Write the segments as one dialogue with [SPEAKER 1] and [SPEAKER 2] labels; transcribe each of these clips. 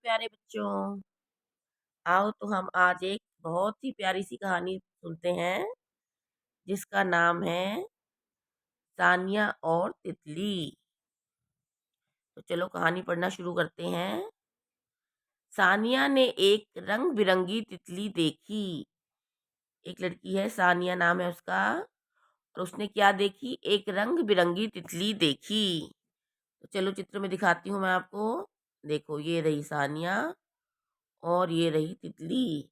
[SPEAKER 1] प्यारे बच्चों। आओ तो हम आज एक बहुत ही प्यारी सी कहानी सुनते हैं जिसका नाम है सानिया और तितली। तो चलो कहानी पढ़ना शुरू करते हैं। सानिया ने एक रंग बिरंगी तितली देखी। एक लड़की है, सानिया नाम है उसका, और उसने क्या देखी? एक रंग बिरंगी तितली देखी। तो चलो चित्र में दिखाती हूँ मैं आपको। देखो, ये रही सानिया और ये रही तितली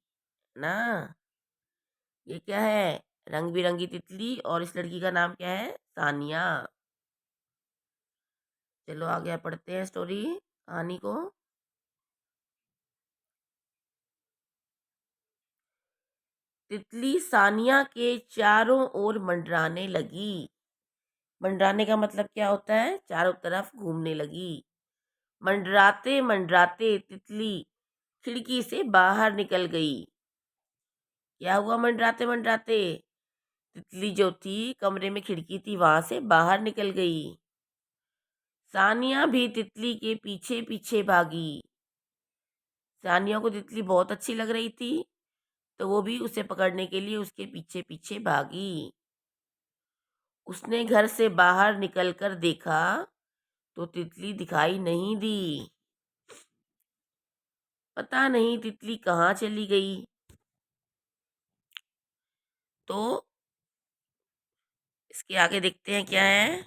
[SPEAKER 1] ना। ये क्या है? रंग बिरंगी तितली, और इस लड़की का नाम क्या है? सानिया। चलो आगे पढ़ते हैं स्टोरी, कहानी को। तितली सानिया के चारों ओर मंडराने लगी। मंडराने का मतलब क्या होता है? चारों तरफ घूमने लगी। मंडराते मंडराते तितली खिड़की से बाहर निकल गई। क्या हुआ? मंडराते मंडराते तितली जो थी, कमरे में खिड़की थी, वहां से बाहर निकल गई। सानिया भी तितली के पीछे पीछे भागी। सानिया को तितली बहुत अच्छी लग रही थी, तो वो भी उसे पकड़ने के लिए उसके पीछे पीछे भागी। उसने घर से बाहर निकलकर देखा तो तितली दिखाई नहीं दी। पता नहीं तितली कहाँ चली गई। तो इसके आगे देखते हैं क्या है।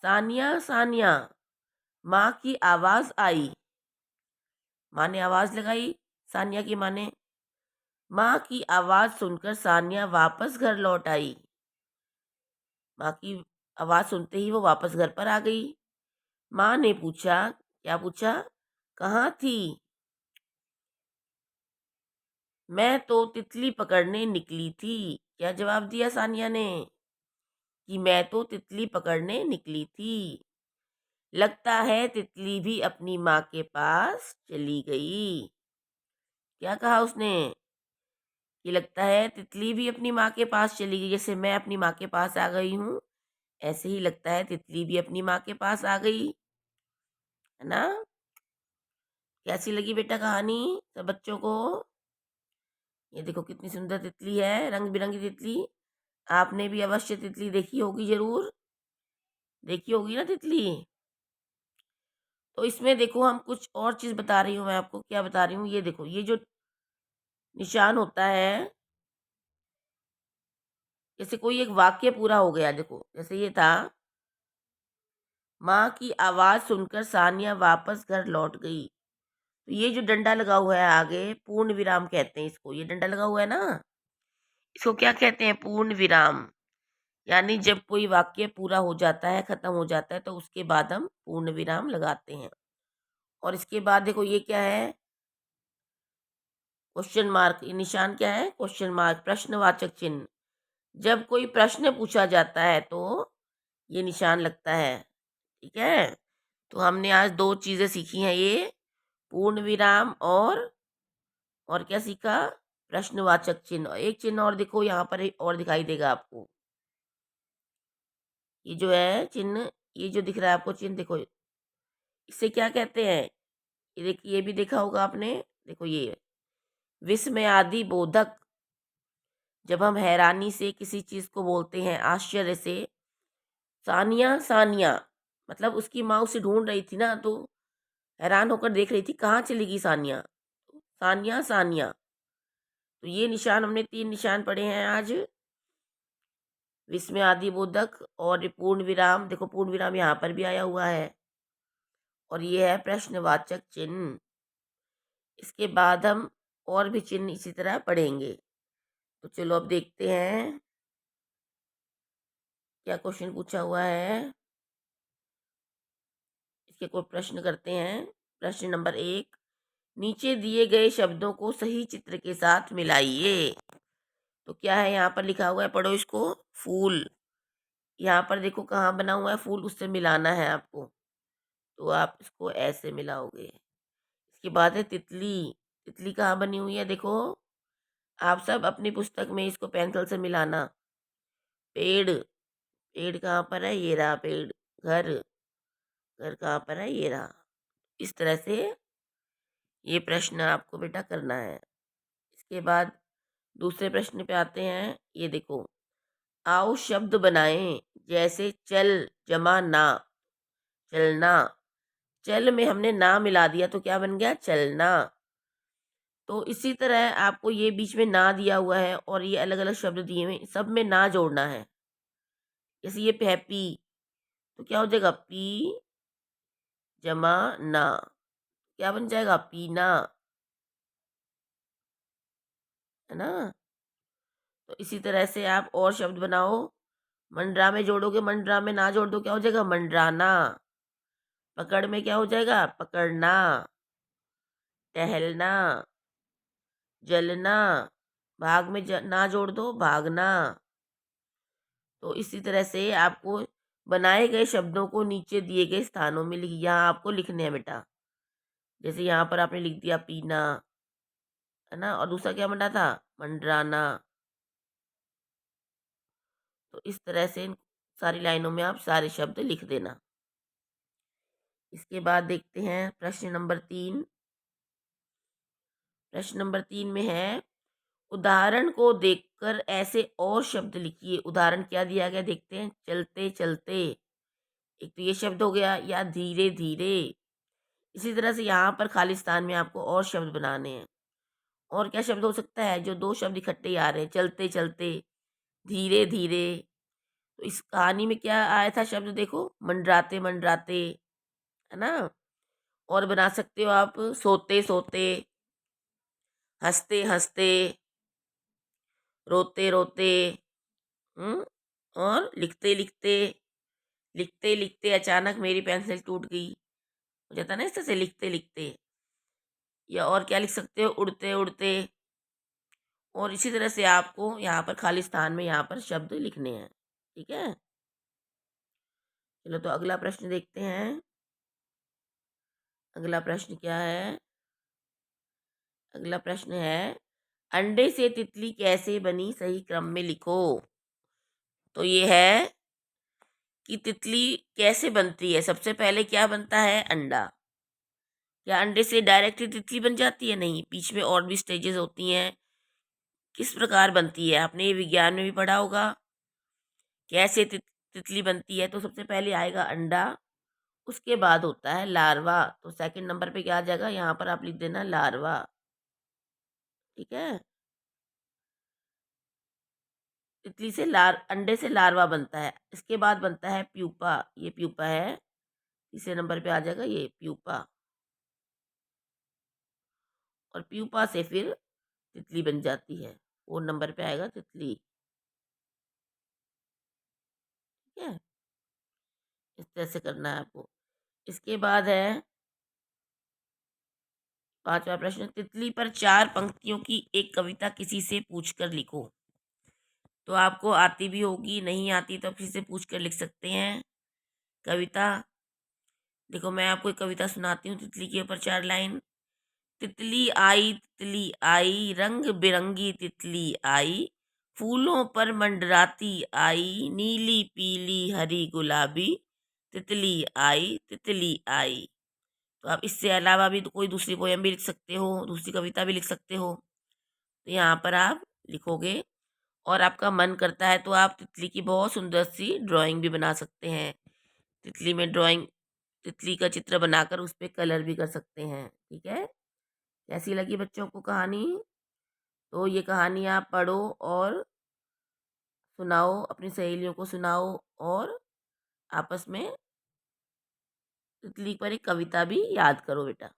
[SPEAKER 1] सानिया सानिया, माँ की आवाज आई। माँ ने आवाज लगाई, सानिया की माँ ने। माँ की आवाज सुनकर सानिया वापस घर लौट आई। माँ की आवाज सुनते ही वो वापस घर पर आ गई। माँ ने पूछा, क्या पूछा? कहाँ थी? मैं तो तितली पकड़ने निकली थी। क्या जवाब दिया सानिया ने? कि मैं तो तितली पकड़ने निकली थी। लगता है तितली भी अपनी माँ के पास चली गई। क्या कहा उसने? कि लगता है तितली भी अपनी माँ के पास चली गई। जैसे मैं अपनी माँ के पास आ गई हूँ, ऐसे ही लगता है तितली भी अपनी माँ के पास आ गई, है ना। कैसी लगी बेटा कहानी सब बच्चों को? ये देखो कितनी सुंदर तितली है, रंग बिरंगी तितली। आपने भी अवश्य तितली देखी होगी, जरूर देखी होगी ना तितली। तो इसमें देखो हम कुछ और चीज बता रही हूँ मैं आपको। क्या बता रही हूँ? ये देखो, ये जो निशान होता है, जैसे कोई एक वाक्य पूरा हो गया। देखो जैसे ये था, माँ की आवाज सुनकर सानिया वापस घर लौट गई। तो ये जो डंडा लगा हुआ है आगे, पूर्ण विराम कहते हैं इसको। ये डंडा लगा हुआ है ना, इसको क्या कहते हैं? पूर्ण विराम। यानी जब कोई वाक्य पूरा हो जाता है, खत्म हो जाता है, तो उसके बाद हम पूर्ण विराम लगाते हैं। और इसके बाद देखो ये क्या है? Question mark. ये निशान क्या है? क्वेश्चन मार्क, प्रश्नवाचक चिन्ह। जब कोई प्रश्न पूछा जाता है तो ये निशान लगता है। ठीक है। तो हमने आज दो चीजें सीखी हैं, ये पूर्ण विराम और क्या सीखा? प्रश्नवाचक चिन्ह। एक चिन्ह और देखो यहाँ पर, और दिखाई देगा आपको। ये जो है चिन्ह, ये जो दिख रहा है आपको चिन्ह, देखो इसे क्या कहते हैं? ये देखिए, ये भी देखा होगा आपने। देखो ये विस्मय आदि बोधक। जब हम हैरानी से किसी चीज को बोलते हैं, आश्चर्य से, सानिया सानिया, मतलब उसकी माँ उसे ढूंढ रही थी ना, तो हैरान होकर देख रही थी कहाँ चली गई सानिया। सानिया सानिया। तो ये निशान, हमने तीन निशान पढ़े हैं आज। विस्मय आदि बोधक और पूर्ण विराम। देखो पूर्ण विराम यहाँ पर भी आया हुआ है। और ये है प्रश्नवाचक चिन्ह। इसके बाद हम और भी चिन्ह इसी तरह पढ़ेंगे। तो चलो अब देखते हैं क्या क्वेश्चन पूछा हुआ है। इसके कोई प्रश्न करते हैं। प्रश्न नंबर 1, नीचे दिए गए शब्दों को सही चित्र के साथ मिलाइए। तो क्या है यहाँ पर लिखा हुआ है? पढ़ो इसको। फूल। यहाँ पर देखो कहाँ बना हुआ है फूल, उससे मिलाना है आपको। तो आप इसको ऐसे मिलाओगे। इसके बाद है तितली। तितली कहाँ बनी हुई है? देखो आप सब अपनी पुस्तक में इसको पेंसिल से मिलाना। पेड़। पेड़ कहाँ पर है? ये रहा पेड़। घर। घर कहाँ पर है, ये रहा। इस तरह से ये प्रश्न आपको बेटा करना है। इसके बाद दूसरे प्रश्न पे आते हैं। ये देखो, आओ शब्द बनाएं जैसे चल जमा ना। चलना, चल में हमने ना मिला दिया तो क्या बन गया, चलना। तो इसी तरह आपको ये बीच में ना दिया हुआ है और ये अलग अलग शब्द दिए हुए, सब में ना जोड़ना है। जैसे ये है पी, तो क्या हो जाएगा, पी जमा ना, क्या बन जाएगा, पीना, है ना। तो इसी तरह से आप और शब्द बनाओ। मंडरा में जोड़ोगे, मंडरा में ना जोड़ दो, क्या हो जाएगा, मंडराना। पकड़ में क्या हो जाएगा, पकड़ना। टहलना, जलना। भाग में ना जोड़ दो, भागना। तो इसी तरह से आपको बनाए गए शब्दों को नीचे दिए गए स्थानों में यहाँ आपको लिखने हैं बेटा। जैसे यहाँ पर आपने लिख दिया पीना, है ना, और दूसरा क्या बना था, मंडराना। तो इस तरह से इन सारी लाइनों में आप सारे शब्द लिख देना। इसके बाद देखते हैं प्रश्न नंबर 3। प्रश्न नंबर 3 में है, उदाहरण को देखकर ऐसे और शब्द लिखिए। उदाहरण क्या दिया गया देखते हैं, चलते चलते, एक तो ये शब्द हो गया, या धीरे धीरे। इसी तरह से यहाँ पर खाली स्थान में आपको और शब्द बनाने हैं। और क्या शब्द हो सकता है, जो दो शब्द इकट्ठे ही आ रहे हैं, चलते चलते, धीरे धीरे। तो इस कहानी में क्या आया था शब्द, देखो, मंडराते मंडराते, है ना। और बना सकते हो आप सोते सोते, हंसते हंसते, रोते रोते, हम्म, और लिखते लिखते। लिखते लिखते अचानक मेरी पेंसिल टूट गई, हो जाता ना इस तरह से, लिखते लिखते। या और क्या लिख सकते हो, उड़ते उड़ते। और इसी तरह से आपको यहाँ पर खाली स्थान में यहाँ पर शब्द लिखने हैं। ठीक है, चलो तो अगला प्रश्न देखते हैं। अगला प्रश्न क्या है, अगला प्रश्न है, अंडे से तितली कैसे बनी, सही क्रम में लिखो। तो ये है कि तितली कैसे बनती है। सबसे पहले क्या बनता है, अंडा। क्या अंडे से डायरेक्ट ही तितली बन जाती है, नहीं, बीच में और भी स्टेजेस होती हैं। किस प्रकार बनती है, आपने ये विज्ञान में भी पढ़ा होगा, कैसे तितली बनती है। तो सबसे पहले आएगा अंडा, उसके बाद होता है लार्वा। तो सेकंड नंबर पे क्या आ जाएगा, यहाँ पर आप लिख देना लार्वा। ठीक है, तितली से अंडे से लार्वा बनता है। इसके बाद बनता है प्यूपा, ये प्यूपा है, तीसरे नंबर पे आ जाएगा ये प्यूपा। और प्यूपा से फिर तितली बन जाती है, 4 नंबर पे आएगा तितली। ठीक है, इस तरह से करना है आपको। इसके बाद है 5वां प्रश्न, तितली पर 4 पंक्तियों की एक कविता किसी से पूछकर लिखो। तो आपको आती भी होगी, नहीं आती तो आप किसी से पूछ कर लिख सकते हैं कविता। देखो मैं आपको एक कविता सुनाती हूँ तितली के ऊपर 4 लाइन। तितली आई रंग बिरंगी तितली आई, फूलों पर मंडराती आई, नीली पीली हरी गुलाबी, तितली आई तितली आई। तो आप इससे अलावा भी तो कोई दूसरी पोयम भी लिख सकते हो, दूसरी कविता भी लिख सकते हो। तो यहाँ पर आप लिखोगे, और आपका मन करता है तो आप तितली की बहुत सुंदर सी ड्राइंग भी बना सकते हैं। तितली में ड्राइंग, तितली का चित्र बनाकर उस पर कलर भी कर सकते हैं। ठीक है, कैसी लगी बच्चों को कहानी। तो ये कहानी आप पढ़ो और सुनाओ, अपनी सहेलियों को सुनाओ, और आपस में तितली पर एक कविता भी याद करो बेटा।